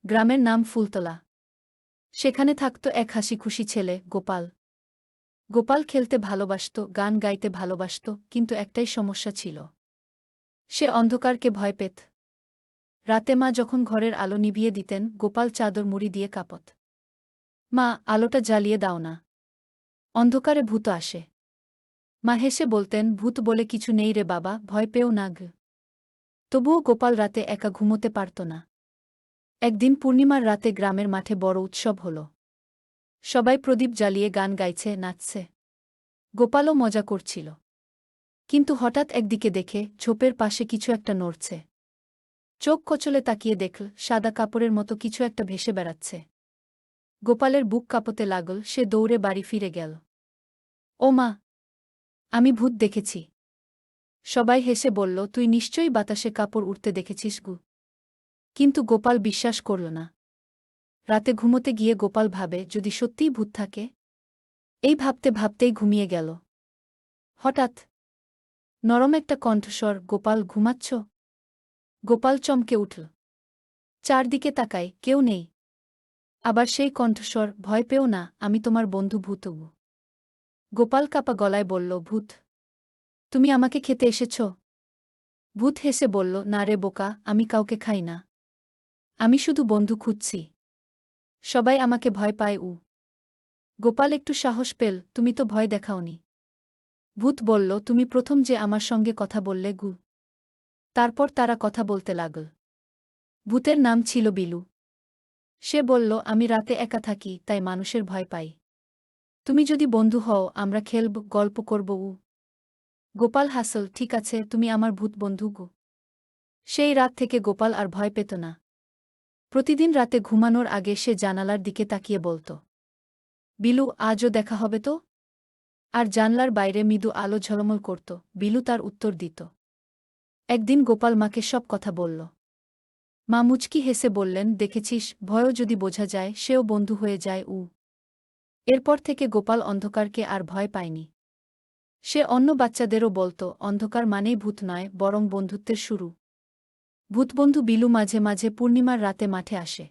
গ্রামের নাম ফুলতলা। সেখানে থাকত এক হাসিখুশি ছেলে, গোপাল। গোপাল খেলতে ভালোবাসত, গান গাইতে ভালোবাসত, কিন্তু একটাই সমস্যা ছিল। সে অন্ধকারকে ভয় পেত। রাতে মা যখন ঘরের আলো নিভিয়ে দিতেন, গোপাল চাদর মুড়ি দিয়ে কাঁপত। মা, আলোটা জ্বালিয়ে দাও না, অন্ধকারে ভূত আসে। মা হেসে বলতেন, ভূত বলে কিছু নেই রে বাবা, ভয় পেও না গ। তবুও গোপাল রাতে একা ঘুমোতে পারত না। একদিন পূর্ণিমার রাতে গ্রামের মাঠে বড় উৎসব হল। সবাই প্রদীপ জ্বালিয়ে গান গাইছে, নাচছে। গোপালও মজা করছিল। কিন্তু হঠাৎ একদিকে দেখে ঝোপের পাশে কিছু একটা নড়ছে। চোখ কচলে তাকিয়ে দেখল, সাদা কাপড়ের মতো কিছু একটা ভেসে বেড়াচ্ছে। গোপালের বুক কাঁপতে লাগল, সে দৌড়ে বাড়ি ফিরে গেল। ও মা, আমি ভূত দেখেছি। সবাই হেসে বলল, তুই নিশ্চয়ই বাতাসে কাপড় উড়তে দেখেছিস গু। কিন্তু গোপাল বিশ্বাস করল না। রাতে ঘুমোতে গিয়ে গোপাল ভাবে, যদি সত্যিই ভূত থাকে। এই ভাবতে ভাবতেই ঘুমিয়ে গেল। হঠাৎ নরম একটা কণ্ঠস্বর, গোপাল, ঘুমাচ্ছ? গোপাল চমকে উঠল। চারদিকে তাকায়, কেউ নেই। আবার সেই কণ্ঠস্বর, ভয় পেও না, আমি তোমার বন্ধু ভূতগু। গোপাল কাঁপা গলায় বলল, ভূত? তুমি আমাকে খেতে এসেছ? ভূত হেসে বলল, না রে বোকা, আমি কাউকে খাই না। আমি শুধু বন্ধু খুঁজছি। সবাই আমাকে ভয় পায়। গোপাল একটু সাহস পেল, তুমি তো ভয় দেখাওনি। ভূত বলল, তুমি প্রথম যে আমার সঙ্গে কথা বললে গু। তারপর তারা কথা বলতে লাগল। ভূতের নাম ছিল বিলু। সে বলল, আমি রাতে একা থাকি, তাই মানুষের ভয় পাই। তুমি যদি বন্ধু হও, আমরা খেলব, গল্প করব। গোপাল হাসল, ঠিক আছে, তুমি আমার ভূত বন্ধু গো। সেই রাত থেকে গোপাল আর ভয় পেত না। প্রতিদিন রাতে ঘুমানোর আগে সে জানালার দিকে তাকিয়ে বলত, বিলু, আজও দেখা হবে তো? আর জানলার বাইরে মৃদু আলো ঝলমল করত, বিলু তার উত্তর দিত। একদিন গোপাল মাকে সব কথা বলল। মা মুচকি হেসে বললেন, দেখেছিস, ভয়ও যদি বোঝা যায়, সেও বন্ধু হয়ে যায়। এরপর থেকে গোপাল অন্ধকারকে আর ভয় পায়নি। সে অন্য বাচ্চাদেরও বলত, অন্ধকার মানেই ভূত নয়, বরং বন্ধুত্বের শুরু। ভূতবন্ধু বিলু মাঝে মাঝে পূর্ণিমার রাতে মাঠে আসে।